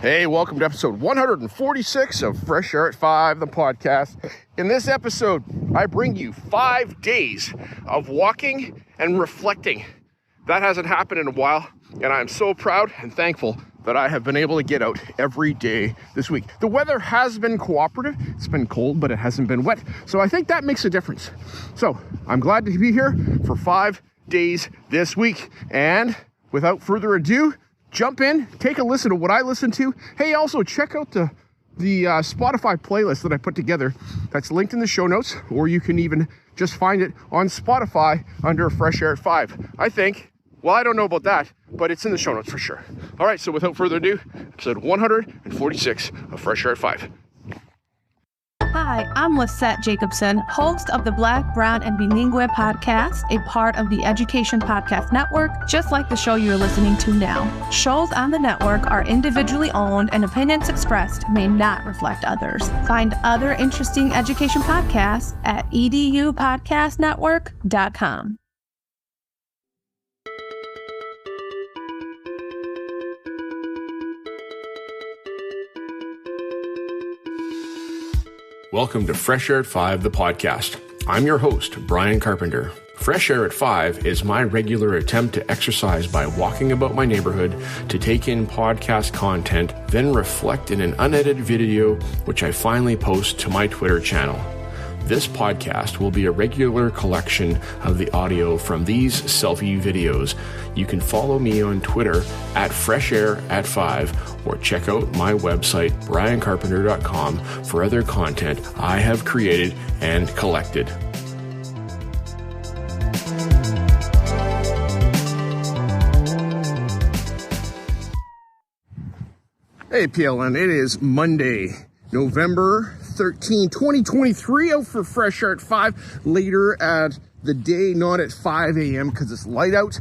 Hey, welcome to episode 146 of Fresh Air at 5, the podcast. In this episode, I bring you 5 days of walking and reflecting. That hasn't happened in a while, and I'm so proud and thankful that I have been able to get out every day this week. The weather has been cooperative. It's been cold, but it hasn't been wet, so I think that makes a difference. So I'm glad to be here for 5 days this week, and without further ado, jump in, take a listen to what I listen to. Hey, also check out the Spotify playlist that I put together. That's linked in the show notes, or you can even just find it on Spotify under Fresh Air at 5. I think, well, I don't know about that, but it's in the show notes for sure. All right, so without further ado, episode 146 of Fresh Air at 5. Hi, I'm Lisette Jacobson, host of the Black, Brown, and Bilingue podcast, a part of the Education Podcast Network, just like the show you're listening to now. Shows on the network are individually owned and opinions expressed may not reflect others. Find other interesting education podcasts at edupodcastnetwork.com. Welcome to Fresh Air at 5, the podcast. I'm your host, Brian Carpenter. Fresh Air at 5 is my regular attempt to exercise by walking about my neighborhood, to take in podcast content, then reflect in an unedited video, which I finally post to my Twitter channel. This podcast will be a regular collection of the audio from these selfie videos. You can follow me on Twitter at Fresh Air at 5 or check out my website, briancarpenter.com, for other content I have created and collected. Hey, PLN, it is Monday, November 13, 2023, out for Fresh Air at 5, later at the day, not at 5 a.m. because it's light out.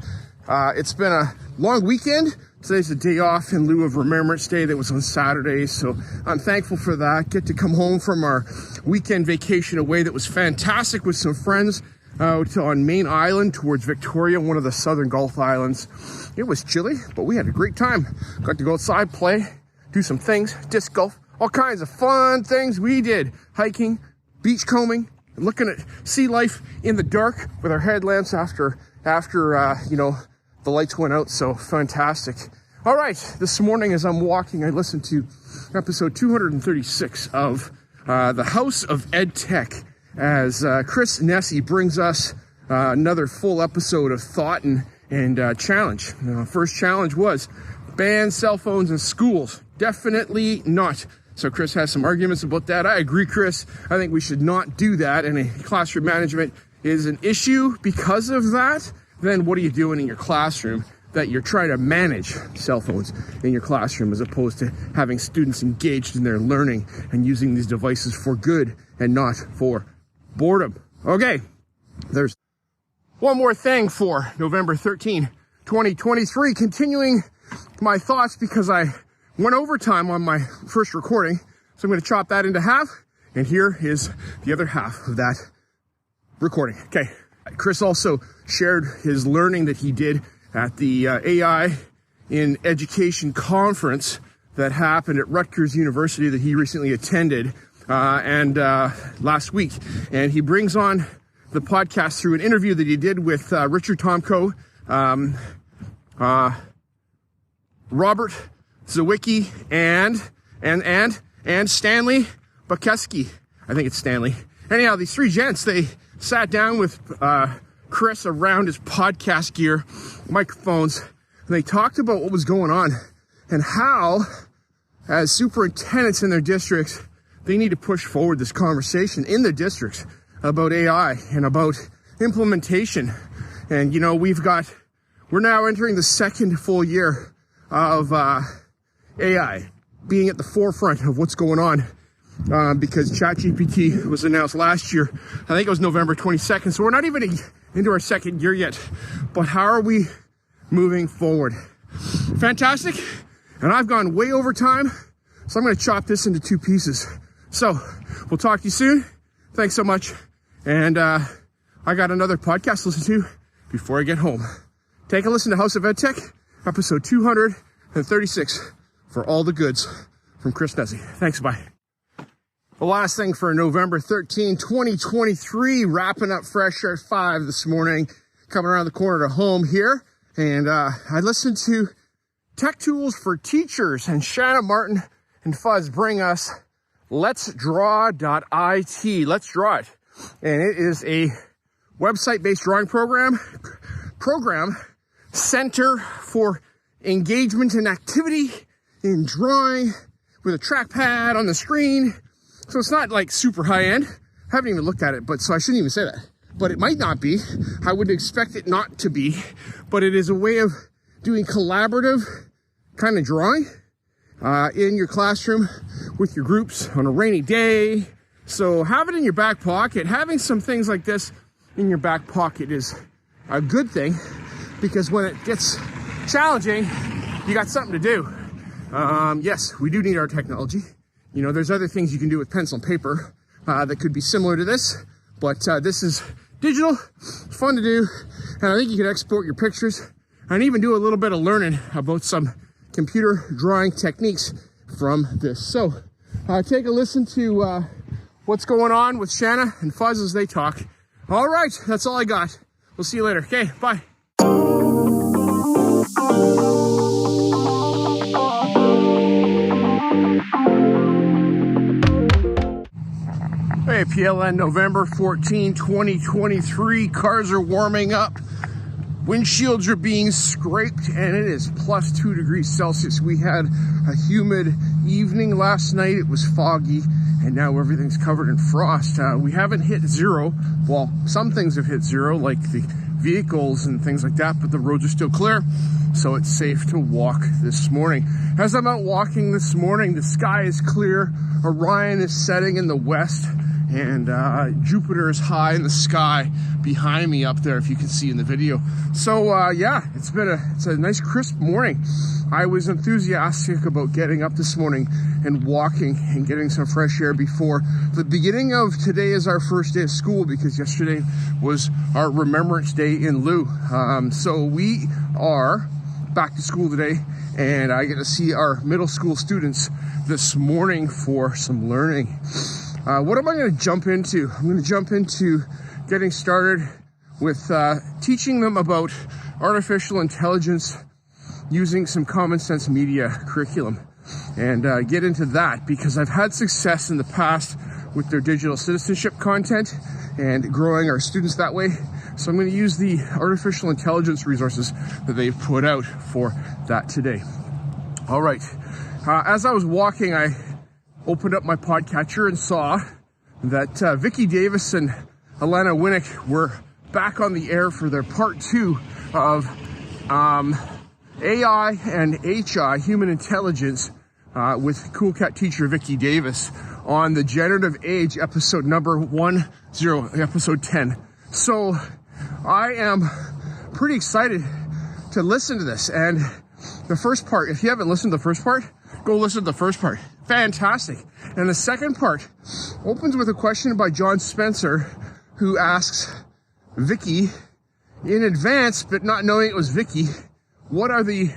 It's been a long weekend. Today's a day off in lieu of Remembrance Day that was on Saturday, so I'm thankful for that. Get to come home from our weekend vacation away that was fantastic with some friends out on Main Island towards Victoria, one of the southern Gulf Islands. It was chilly, but we had a great time. Got to go outside, play, do some things, disc golf, all kinds of fun things we did. Hiking, beach combing, and looking at sea life in the dark with our headlamps after the lights went out. So fantastic. All right, this morning as I'm walking, I listened to episode 236 of the House of Ed Tech as Chris Nessie brings us another full episode of thought and challenge. First challenge was ban cell phones in schools. Definitely not. So Chris has some arguments about that. I agree, Chris. I think we should not do that. And classroom management is an issue because of that. Then what are you doing in your classroom that you're trying to manage cell phones in your classroom as opposed to having students engaged in their learning and using these devices for good and not for boredom? Okay, there's one more thing for November 13, 2023. Continuing my thoughts because I went overtime on my first recording. So I'm going to chop that into half. And here is the other half of that recording. Okay. Chris also shared his learning that he did at the AI in Education conference that happened at Rutgers University that he recently attended last week. And he brings on the podcast through an interview that he did with Richard Tomko, Robert Zawicki, and Stanley Bukeski. I think it's Stanley. Anyhow, these three gents, they sat down with Chris around his podcast gear, microphones, and they talked about what was going on and how, as superintendents in their districts, they need to push forward this conversation in the districts about AI and about implementation. And, we're now entering the second full year of AI being at the forefront of what's going on. Because ChatGPT was announced last year. I think it was November 22nd. So we're not even into our second year yet. But how are we moving forward? Fantastic. And I've gone way over time. So I'm going to chop this into 2 pieces. So we'll talk to you soon. Thanks so much. And I got another podcast to listen to before I get home. Take a listen to House of EdTech, episode 236 for all the goods from Chris Nessie. Thanks, bye. The last thing for November 13, 2023, wrapping up Fresh Air 5 this morning, coming around the corner to home here. And I listened to Tech Tools for Teachers, and Shanna Martin and Fuzz bring us Let's Draw.it. Let's Draw It. And it is a website-based drawing program center for engagement and activity in drawing with a trackpad on the screen. So it's not like super high-end. I haven't even looked at it, but so I shouldn't even say that. But it might not be. I would expect it not to be. But it is a way of doing collaborative kind of drawing in your classroom with your groups on a rainy day. So have it in your back pocket. Having some things like this in your back pocket is a good thing, because when it gets challenging, you got something to do. Yes, we do need our technology. You know, there's other things you can do with pencil and paper that could be similar to this, but this is digital, it's fun to do, and I think you can export your pictures and even do a little bit of learning about some computer drawing techniques from this. So take a listen to what's going on with Shanna and Fuzz as they talk. All right, that's all I got. We'll see you later. Okay, bye. Hey, PLN, November 14, 2023. Cars are warming up. Windshields are being scraped, and it is plus 2 degrees Celsius. We had a humid evening last night. It was foggy, and now everything's covered in frost. We haven't hit zero. Well, some things have hit zero, like the vehicles and things like that, but the roads are still clear, so it's safe to walk this morning. As I'm out walking this morning, the sky is clear. Orion is setting in the west, and Jupiter is high in the sky behind me up there, if you can see in the video. So yeah, it's a nice crisp morning. I was enthusiastic about getting up this morning and walking and getting some fresh air before the beginning of today is our first day of school, because yesterday was our Remembrance Day in lieu. So we are back to school today, and I get to see our middle school students this morning for some learning. What am I going to jump into? I'm going to jump into getting started with teaching them about artificial intelligence using some common sense media curriculum, and get into that because I've had success in the past with their digital citizenship content and growing our students that way. So I'm going to use the artificial intelligence resources that they've put out for that today. All right. As I was walking, I opened up my podcatcher and saw that Vicki Davis and Alana Winnick were back on the air for their part 2 of AI and HI, human intelligence, with Cool Cat teacher Vicki Davis on the generative age episode number 10, episode 10. So I am pretty excited to listen to this. And the first part, if you haven't listened to the first part, go listen to the first part. Fantastic. And the second part opens with a question by John Spencer, who asks Vicki, in advance, but not knowing it was Vicki, what are the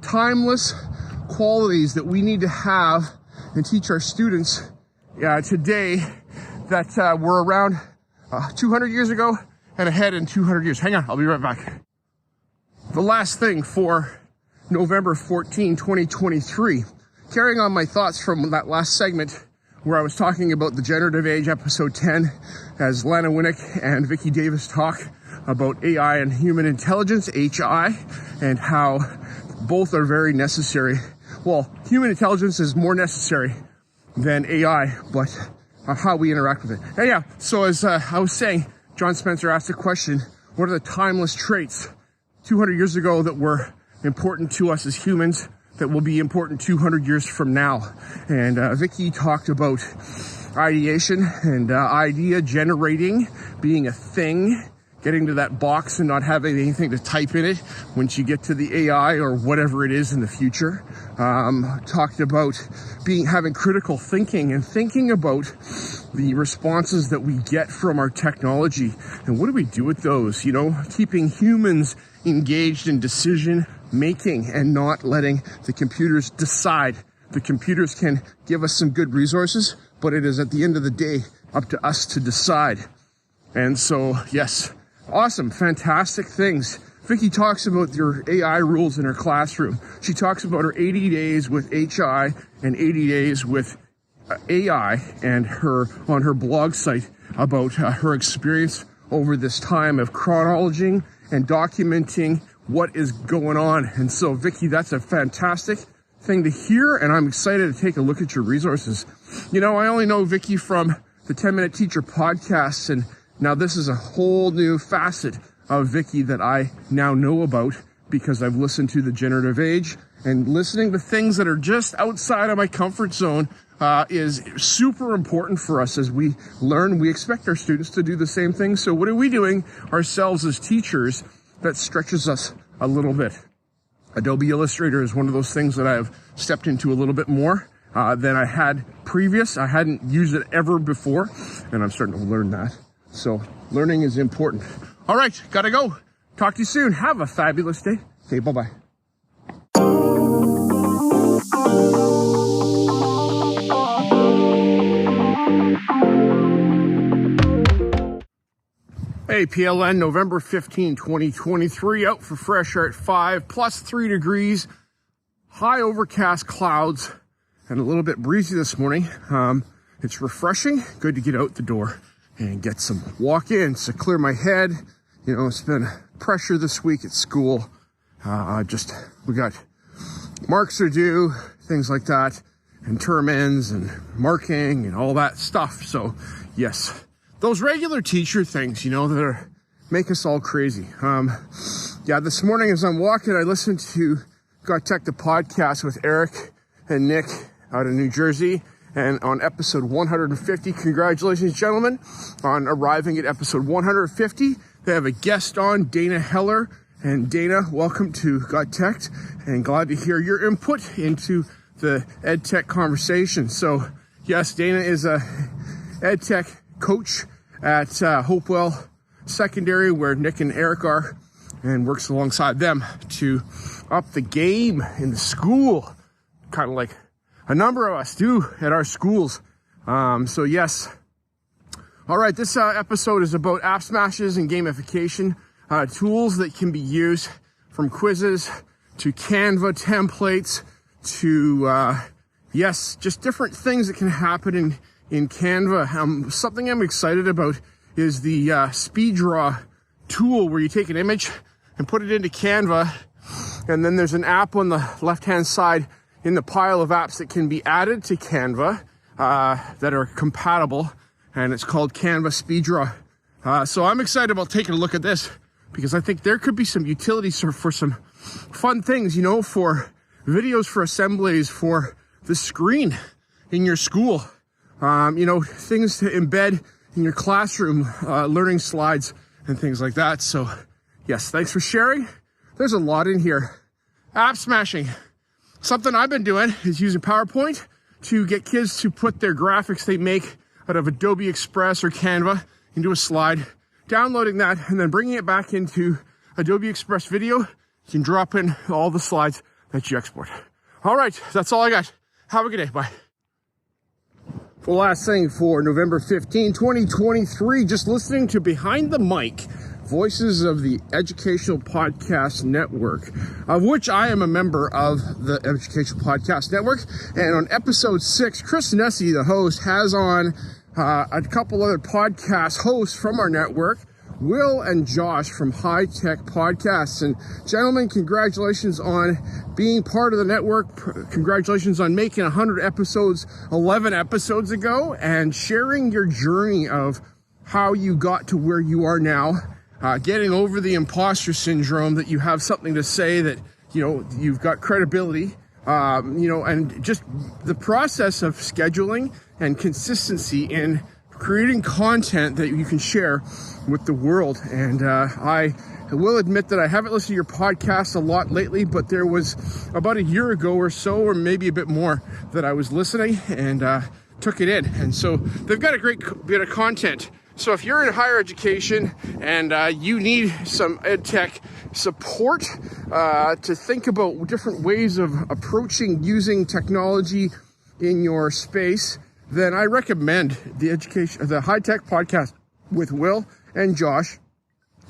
timeless qualities that we need to have and teach our students today that were around 200 years ago and ahead in 200 years? Hang on, I'll be right back. The last thing for November 14, 2023, carrying on my thoughts from that last segment where I was talking about the generative age, episode 10, as Lana Winnick and Vicki Davis talk about AI and human intelligence, HI, and how both are very necessary. Well, human intelligence is more necessary than AI, but how we interact with it. Yeah, so as I was saying, John Spencer asked a question, what are the timeless traits 200 years ago that were important to us as humans that will be important 200 years from now? And Vicki talked about ideation and idea generating being a thing, getting to that box and not having anything to type in it once you get to the AI or whatever it is in the future. Talked about having critical thinking and thinking about the responses that we get from our technology and what do we do with those, you know, keeping humans engaged in decision making and not letting the computers decide. The computers can give us some good resources, but it is at the end of the day up to us to decide. And so, yes, awesome, fantastic things. Vicky talks about your AI rules in her classroom. She talks about her 80 days with HI and 80 days with AI, and on her blog site about her experience over this time of chronologing and documenting what is going on. And so, Vicky, that's a fantastic thing to hear, and I'm excited to take a look at your resources. You know, I only know Vicky from the 10-Minute Teacher podcast, and now this is a whole new facet of Vicky that I now know about because I've listened to The Generative Age, and listening to things that are just outside of my comfort zone is super important for us as we learn. We expect our students to do the same thing. So what are we doing ourselves as teachers that stretches us a little bit? Adobe Illustrator is one of those things that I've stepped into a little bit more than I had previous. I hadn't used it ever before, and I'm starting to learn that. So learning is important. All right, gotta go. Talk to you soon. Have a fabulous day. Okay, bye-bye. Hey, PLN, November 15, 2023, out for fresh air at 5, plus 3 degrees, high overcast clouds, and a little bit breezy this morning. It's refreshing, good to get out the door and get some walk-ins to clear my head. You know, it's been pressure this week at school. We got marks are due, things like that, and term ends and marking and all that stuff. So, yes, those regular teacher things, you know, that make us all crazy. This morning as I'm walking, I listened to Got Tech, the podcast with Eric and Nick out of New Jersey. And on episode 150, congratulations, gentlemen, on arriving at episode 150. They have a guest on, Dana Heller. And Dana, welcome to Got Tech, and glad to hear your input into the Ed Tech conversation. So, yes, Dana is a Ed Tech coach at Hopewell Secondary, where Nick and Eric are, and works alongside them to up the game in the school, kind of like a number of us do at our schools. So yes. All right, this episode is about app smashes and gamification, tools that can be used, from quizzes to Canva templates to, just different things that can happen in Canva. Something I'm excited about is the speed draw tool, where you take an image and put it into Canva, and then there's an app on the left-hand side in the pile of apps that can be added to Canva that are compatible, and it's called Canva Speed Draw. So I'm excited about taking a look at this, because I think there could be some utilities for some fun things, you know, for videos, for assemblies, for the screen in your school, things to embed in your classroom, learning slides and things like that. So yes, thanks for sharing. There's a lot in here. App smashing. Something I've been doing is using PowerPoint to get kids to put their graphics they make out of Adobe Express or Canva into a slide, downloading that, and then bringing it back into Adobe Express Video. You can drop in all the slides that you export. All right, that's all I got. Have a good day. Bye. The last thing for November 15, 2023, just listening to Behind the Mic, Voices of the Educational Podcast Network, of which I am a member of the Educational Podcast Network. And on episode 6, Chris Nessie, the host, has on a couple other podcast hosts from our network, Will and Josh from High Tech Podcasts. And gentlemen, congratulations on being part of the network. Congratulations on making 100 episodes 11 episodes ago, and sharing your journey of how you got to where you are now. Getting over the imposter syndrome, that you have something to say, that, you know, you've got credibility, and just the process of scheduling and consistency in creating content that you can share with the world. And I will admit that I haven't listened to your podcast a lot lately, but there was about a year ago or so, or maybe a bit more, that I was listening and took it in. And so they've got a great bit of content So if you're in higher education and you need some ed tech support to think about different ways of approaching using technology in your space, then I recommend the High Tech Podcast with Will and Josh.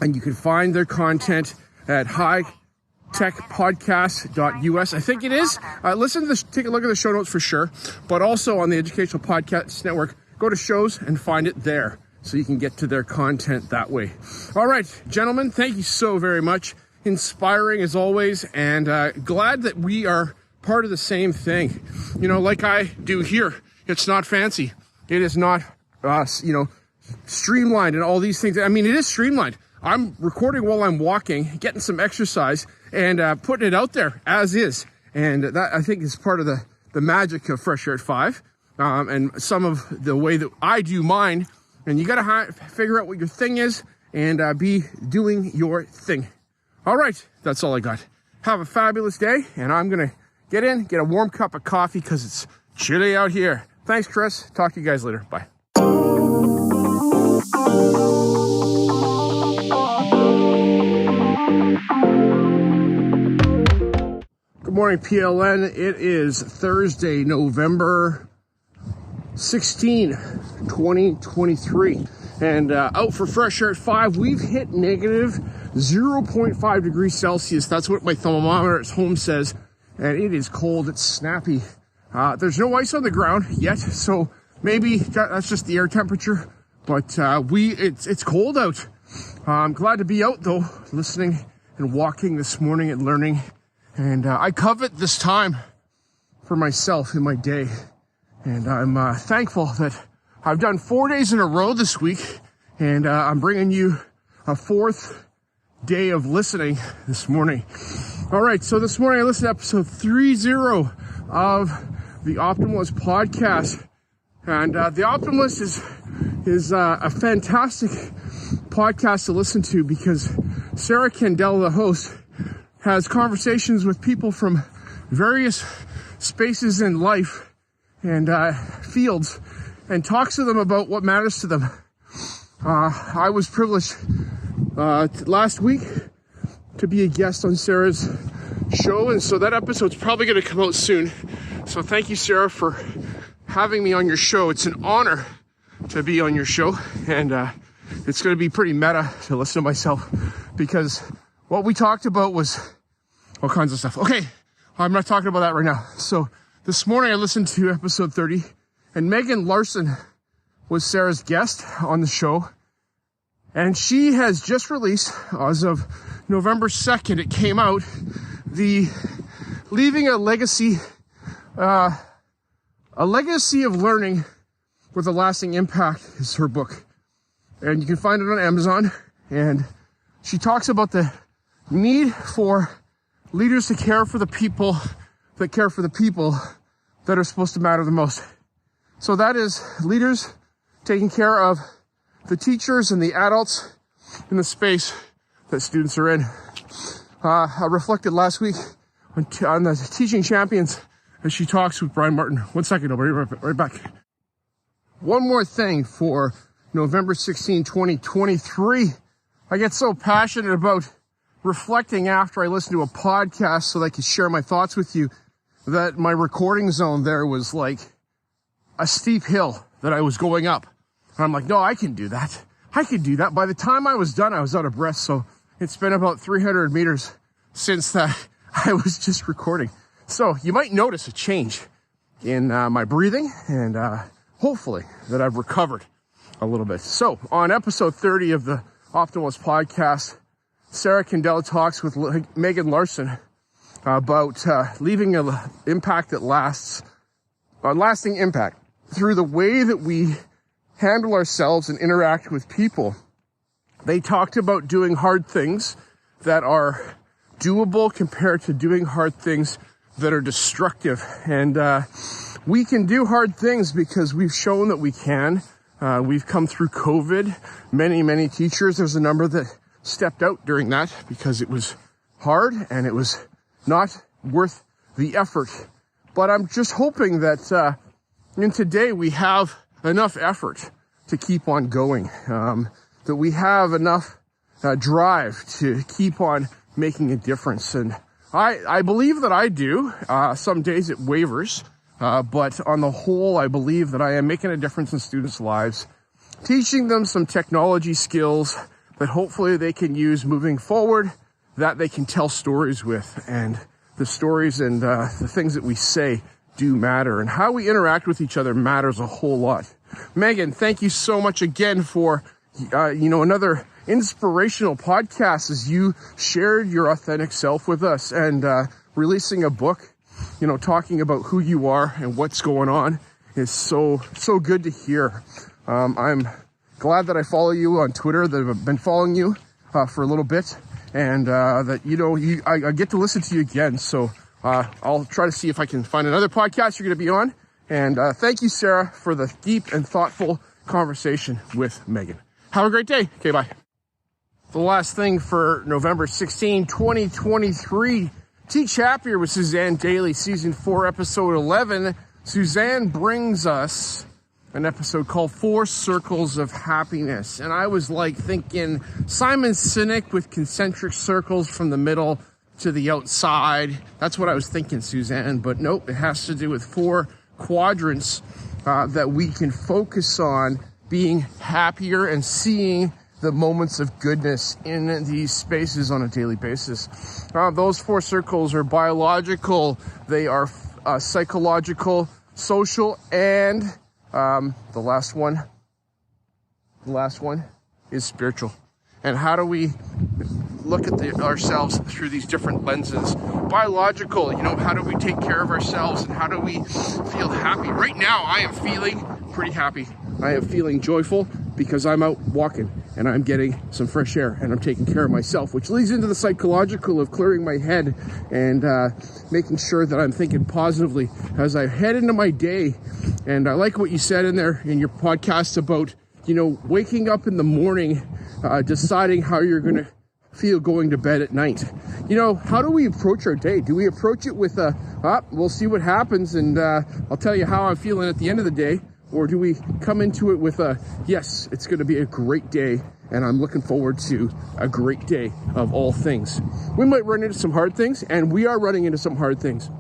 And you can find their content at hightechpodcast.us. I think it is. Listen to this, take a look at the show notes for sure. But also on the Educational Podcast Network, go to shows and find it there, so you can get to their content that way. All right, gentlemen, thank you so very much. Inspiring as always, and glad that we are part of the same thing. You know, like I do here, it's not fancy. It is not, streamlined and all these things. I mean, it is streamlined. I'm recording while I'm walking, getting some exercise, and putting it out there as is. And that, I think, is part of the magic of Fresh Air at 5, and some of the way that I do mine. And you got to figure out what your thing is and be doing your thing. All right, that's all I got. Have a fabulous day, and I'm going to get a warm cup of coffee because it's chilly out here. Thanks, Chris. Talk to you guys later. Bye. Good morning, PLN. It is Thursday, November 16, 2023. And out for Fresh Air at 5, we've hit negative 0.5 degrees Celsius. That's what my thermometer at home says. And it is cold. It's snappy. There's no ice on the ground yet, so maybe that's just the air temperature. But it's cold out. I'm glad to be out, though, listening and walking this morning and learning. And I covet this time for myself in my day. And I'm thankful that I've done 4 days in a row this week. And I'm bringing you a fourth day of listening this morning. All right, so this morning I listened to episode 30 of the Optimalist podcast. And the Optimalist is a fantastic podcast to listen to because Sarah Kendall, the host, has conversations with people from various spaces in life and fields and talks to them about what matters to them. I was privileged last week to be a guest on Sarah's show, and so that episode's probably going to come out soon. So thank you, Sarah, for having me on your show. It's an honor to be on your show, and it's going to be pretty meta to listen to myself because what we talked about was all kinds of stuff. Okay, I'm not talking about that right now. So this morning I listened to episode 30, and Megan Larson was Sarah's guest on the show. And she has just released, as of November 2nd, it came out, the Leaving a Legacy of Learning with a Lasting Impact is her book. And you can find it on Amazon. And she talks about the need for leaders to care for the people that care for the people that are supposed to matter the most. So that is leaders taking care of the teachers and the adults in the space that students are in. I reflected last week on the Teaching Champions as she talks with Brian Martin. 1 second, I'll be right back. One more thing for November 16, 2023. I get so passionate about reflecting after I listen to a podcast so that I can share my thoughts with you that my recording zone there was like a steep hill that I was going up. And I'm like, no, I can do that. I can do that. By the time I was done, I was out of breath. So it's been about 300 meters since that I was just recording. So you might notice a change in my breathing and hopefully that I've recovered a little bit. So on episode 30 of the Optimalist podcast, Sarah Kendall talks with Megan Larson about leaving an impact that lasts, a lasting impact through the way that we handle ourselves and interact with people. They talked about doing hard things that are doable compared to doing hard things that are destructive. And we can do hard things because we've shown that we can. We've come through COVID. Many teachers, there's a number that stepped out during that because it was hard and it was not worth the effort. But I'm just hoping that in today we have enough effort to keep on going, that we have enough drive to keep on making a difference. And I believe that I do. Some days it wavers, but on the whole, I believe that I am making a difference in students' lives, teaching them some technology skills that hopefully they can use moving forward, that they can tell stories with. And the stories and the things that we say do matter, and how we interact with each other matters a whole lot. Megan, thank you so much again for, another inspirational podcast as you shared your authentic self with us, and releasing a book, talking about who you are and what's going on is so good to hear. I'm glad that I follow you on Twitter, that I've been following you for a little bit, and that, I get to listen to you again. So I'll try to see if I can find another podcast you're going to be on. And thank you, Sarah, for the deep and thoughtful conversation with Megan. Have a great day. Okay, bye. The last thing for November 16, 2023, Teach Happier with Suzanne Daly, Season 4, Episode 11. Suzanne brings us an episode called 4 Circles of Happiness. And I was thinking Simon Sinek with concentric circles from the middle to the outside. That's what I was thinking, Suzanne. But nope, it has to do with 4 quadrants that we can focus on being happier and seeing the moments of goodness in these spaces on a daily basis. Those 4 circles are biological, they are psychological, social, and the last one is spiritual. And how do we look at ourselves through these different lenses? Biological, how do we take care of ourselves, and how do we feel happy? Right now, I am feeling pretty happy. I am feeling joyful because I'm out walking and I'm getting some fresh air and I'm taking care of myself, which leads into the psychological of clearing my head and making sure that I'm thinking positively as I head into my day. And I like what you said in there in your podcast about, waking up in the morning, deciding how you're going to feel going to bed at night. How do we approach our day? Do we approach it with we'll see what happens and I'll tell you how I'm feeling at the end of the day? Or do we come into it with yes, it's going to be a great day and I'm looking forward to a great day of all things? We might run into some hard things, and we are running into some hard things.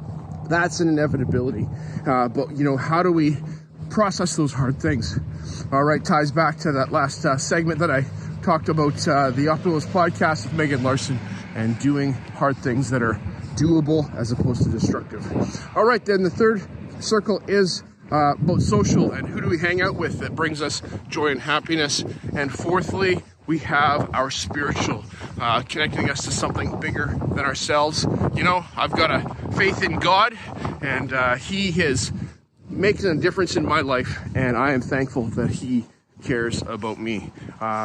That's an inevitability. But how do we process those hard things? All right, ties back to that last segment that I talked about, the Optimist podcast with Megan Larson, and doing hard things that are doable as opposed to destructive. All right, then the third circle is both social, and who do we hang out with that brings us joy and happiness. And fourthly, we have our spiritual, connecting us to something bigger than ourselves. I've got a faith in God, and He is making a difference in my life, and I am thankful that He cares about me.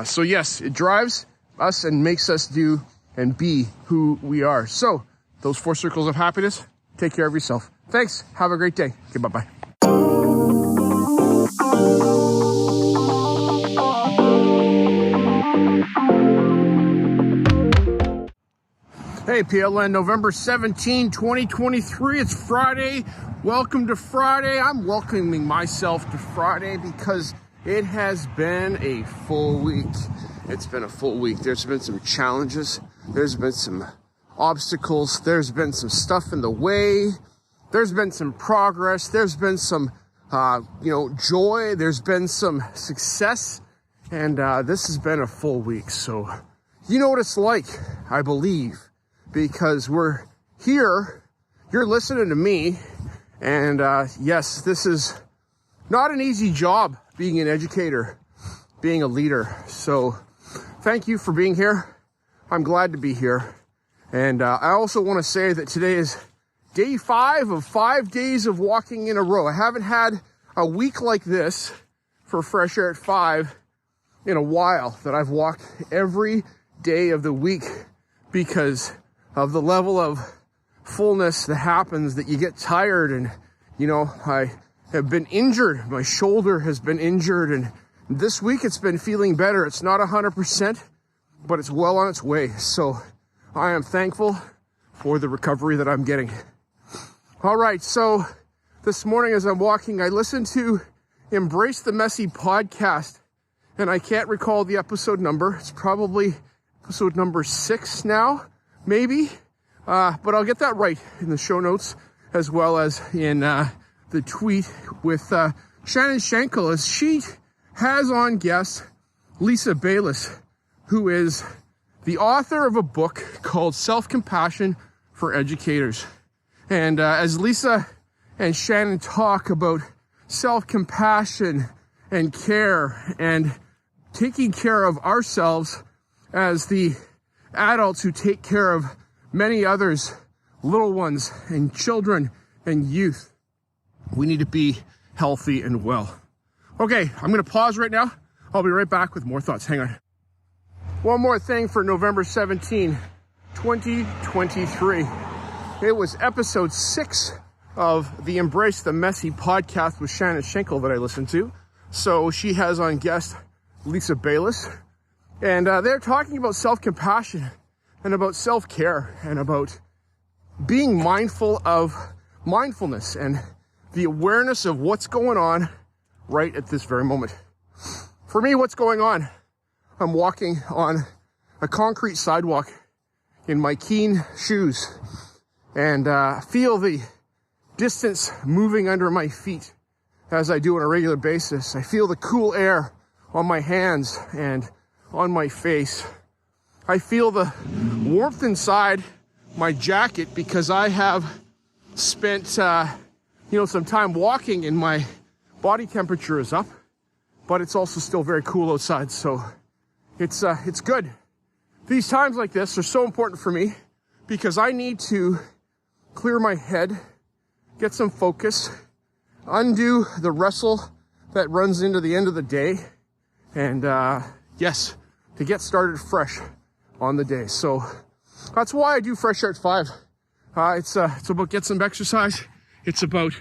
So yes, it drives us and makes us do and be who we are. So those 4 circles of happiness, take care of yourself. Thanks. Have a great day. Okay, bye-bye. Hey, PLN, November 17, 2023. It's Friday. Welcome to Friday. I'm welcoming myself to Friday because it has been a full week. It's been a full week. There's been some challenges. There's been some obstacles. There's been some stuff in the way. There's been some progress. There's been some, joy. There's been some success. And this has been a full week. So you know what it's like, I believe, because we're here. You're listening to me. And yes, this is not an easy job, being an educator, being a leader. So thank you for being here. I'm glad to be here. And I also want to say that today is day 5 of 5 days of walking in a row. I haven't had a week like this for Fresh Air at 5 in a while, that I've walked every day of the week because of the level of fullness that happens, that you get tired. And, I have been injured. My shoulder has been injured. And this week it's been feeling better. It's not 100%, but it's well on its way. So I am thankful for the recovery that I'm getting. All right, so this morning as I'm walking, I listened to Embrace the Messy podcast and I can't recall the episode number. It's probably episode number 6 now, maybe. But I'll get that right in the show notes, as well as in the tweet with Shannon Schenkel, as she has on guest Lisa Bayliss, who is the author of a book called Self-Compassion for Educators. And as Lisa and Shannon talk about self-compassion and care and taking care of ourselves as the adults who take care of many others, little ones and children and youth, we need to be healthy and well. Okay, I'm going to pause right now. I'll be right back with more thoughts. Hang on. One more thing for November 17, 2023. It was episode 6 of the Embrace the Messy podcast with Shannon Schenkel that I listened to. So she has on guest Lisa Bayliss, and they're talking about self-compassion and about self-care and about being mindful of mindfulness and the awareness of what's going on right at this very moment. For me, what's going on? I'm walking on a concrete sidewalk in my Keen shoes and feel the distance moving under my feet as I do on a regular basis. I feel the cool air on my hands and on my face. I feel the warmth inside my jacket because I have spent, some time walking and my body temperature is up, but it's also still very cool outside. So it's good. These times like this are so important for me because I need to clear my head, get some focus, undo the wrestle that runs into the end of the day, and yes, to get started fresh on the day. So that's why I do Fresh Air at 5. It's about getting some exercise. It's about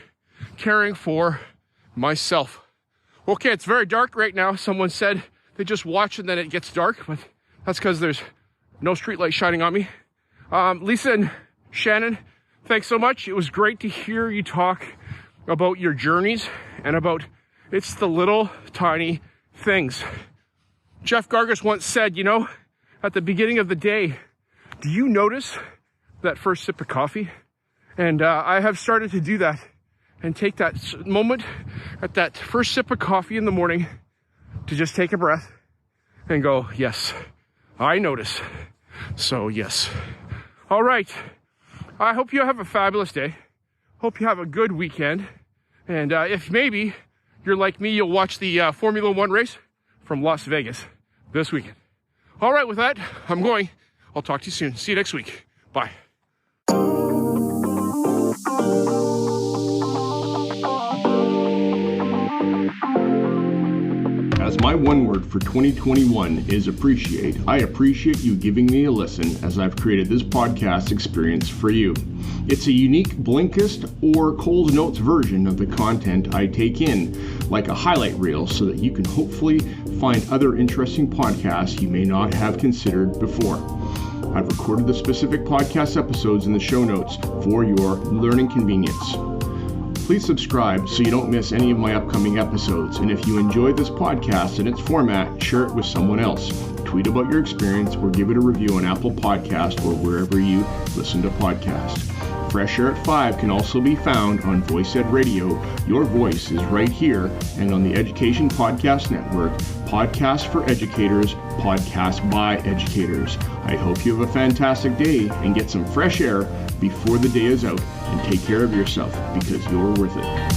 caring for myself. Okay, it's very dark right now. Someone said they just watch and then it gets dark, but that's because there's no street light shining on me. Lisa and Shannon, thanks so much. It was great to hear you talk about your journeys and about it's the little tiny things. Jeff Gargas once said, at the beginning of the day, do you notice that first sip of coffee? And I have started to do that and take that moment at that first sip of coffee in the morning to just take a breath and go, yes, I notice. So yes. All right. I hope you have a fabulous day. Hope you have a good weekend. And if maybe you're like me, you'll watch the Formula One race from Las Vegas this weekend. All right, with that, I'm going. I'll talk to you soon. See you next week. Bye. As my one word for 2021 is appreciate, I appreciate you giving me a listen as I've created this podcast experience for you. It's a unique Blinkist or Coles Notes version of the content I take in, like a highlight reel, so that you can hopefully find other interesting podcasts you may not have considered before. I've recorded the specific podcast episodes in the show notes for your learning convenience. Please subscribe so you don't miss any of my upcoming episodes. And if you enjoyed this podcast and its format, share it with someone else. Tweet about your experience or give it a review on Apple Podcast or wherever you listen to podcasts. Fresh Air at 5 can also be found on Voice Ed Radio. Your voice is right here, and on the Education Podcast Network, Podcasts for Educators, Podcasts by Educators. I hope you have a fantastic day and get some fresh air before the day is out, and take care of yourself because you're worth it.